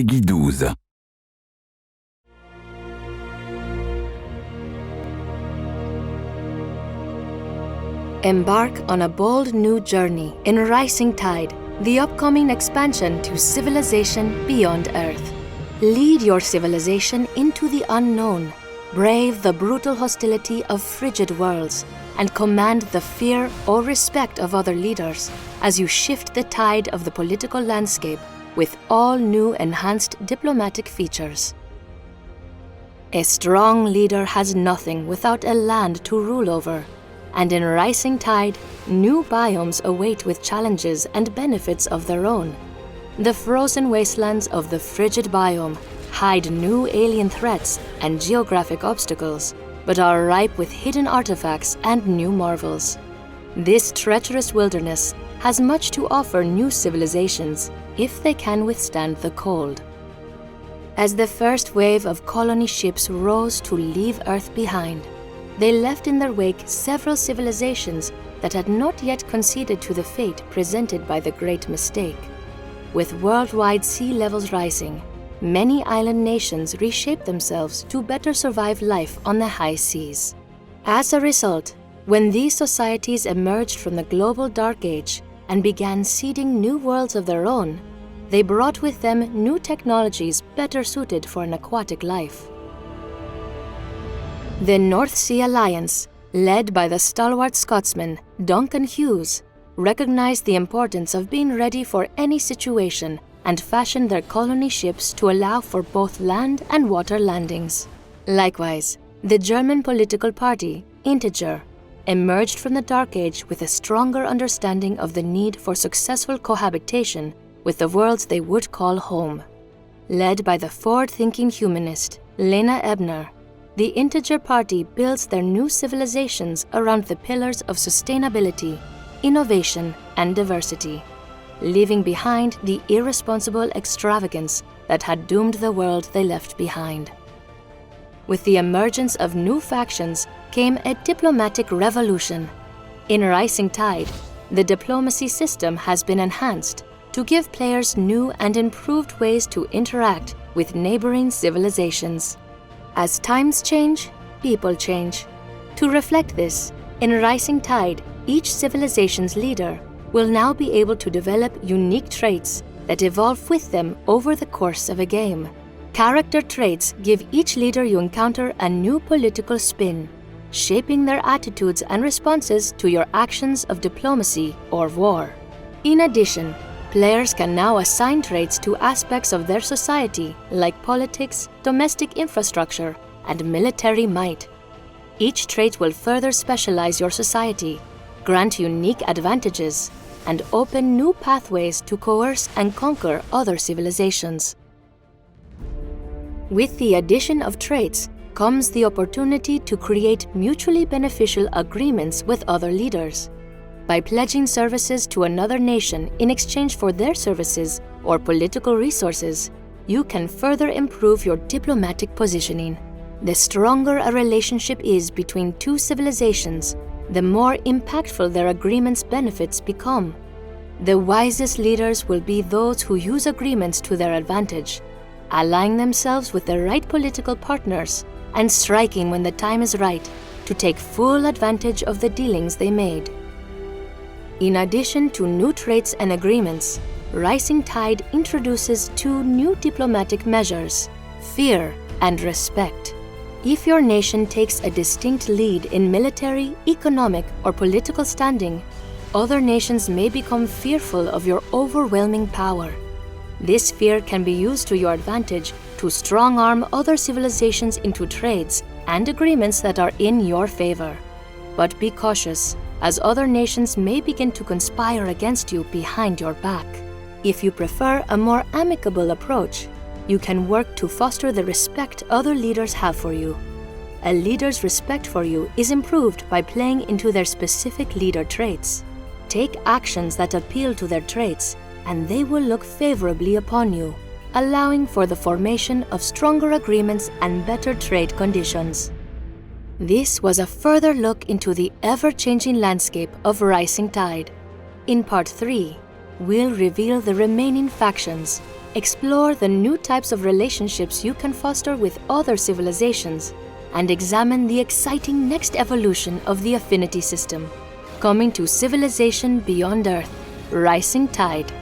PEGI 12. Embark on a bold new journey in Rising Tide, the upcoming expansion to civilization beyond Earth. Lead your civilization into the unknown, brave the brutal hostility of frigid worlds, and command the fear or respect of other leaders as you shift the tide of the political landscape with all new enhanced diplomatic features. A strong leader has nothing without a land to rule over, and in Rising Tide, new biomes await with challenges and benefits of their own. The frozen wastelands of the frigid biome hide new alien threats and geographic obstacles, but are ripe with hidden artifacts and new marvels. This treacherous wilderness has much to offer new civilizations if they can withstand the cold. As the first wave of colony ships rose to leave Earth behind, they left in their wake several civilizations that had not yet conceded to the fate presented by the Great Mistake. With worldwide sea levels rising, many island nations reshaped themselves to better survive life on the high seas. As a result, when these societies emerged from the global dark age and began seeding new worlds of their own, they brought with them new technologies better suited for an aquatic life. The North Sea Alliance, led by the stalwart Scotsman Duncan Hughes, recognized the importance of being ready for any situation and fashioned their colony ships to allow for both land and water landings. Likewise, the German political party, Integer, emerged from the Dark Age with a stronger understanding of the need for successful cohabitation with the worlds they would call home. Led by the forward-thinking humanist Lena Ebner, the Integer Party builds their new civilizations around the pillars of sustainability, innovation, and diversity, leaving behind the irresponsible extravagance that had doomed the world they left behind. With the emergence of new factions came a diplomatic revolution. In Rising Tide, the diplomacy system has been enhanced to give players new and improved ways to interact with neighboring civilizations. As times change, people change. To reflect this, in Rising Tide, each civilization's leader will now be able to develop unique traits that evolve with them over the course of a game. Character traits give each leader you encounter a new political spin, shaping their attitudes and responses to your actions of diplomacy or war. In addition, players can now assign traits to aspects of their society like politics, domestic infrastructure, and military might. Each trait will further specialize your society, grant unique advantages, and open new pathways to coerce and conquer other civilizations. With the addition of traits comes the opportunity to create mutually beneficial agreements with other leaders. By pledging services to another nation in exchange for their services or political resources, you can further improve your diplomatic positioning. The stronger a relationship is between two civilizations, the more impactful their agreements' benefits become. The wisest leaders will be those who use agreements to their advantage, allying themselves with the right political partners and striking when the time is right to take full advantage of the dealings they made. In addition to new traits and agreements, Rising Tide introduces two new diplomatic measures: fear and respect. If your nation takes a distinct lead in military, economic, or political standing, other nations may become fearful of your overwhelming power. This fear can be used to your advantage to strong-arm other civilizations into trades and agreements that are in your favor. But be cautious, as other nations may begin to conspire against you behind your back. If you prefer a more amicable approach, you can work to foster the respect other leaders have for you. A leader's respect for you is improved by playing into their specific leader traits. Take actions that appeal to their traits, and they will look favorably upon you, allowing for the formation of stronger agreements and better trade conditions. This was a further look into the ever-changing landscape of Rising Tide. In Part 3, we'll reveal the remaining factions, Explore the new types of relationships you can foster with other civilizations, and examine the exciting next evolution of the affinity system. Coming to Civilization Beyond Earth, Rising Tide.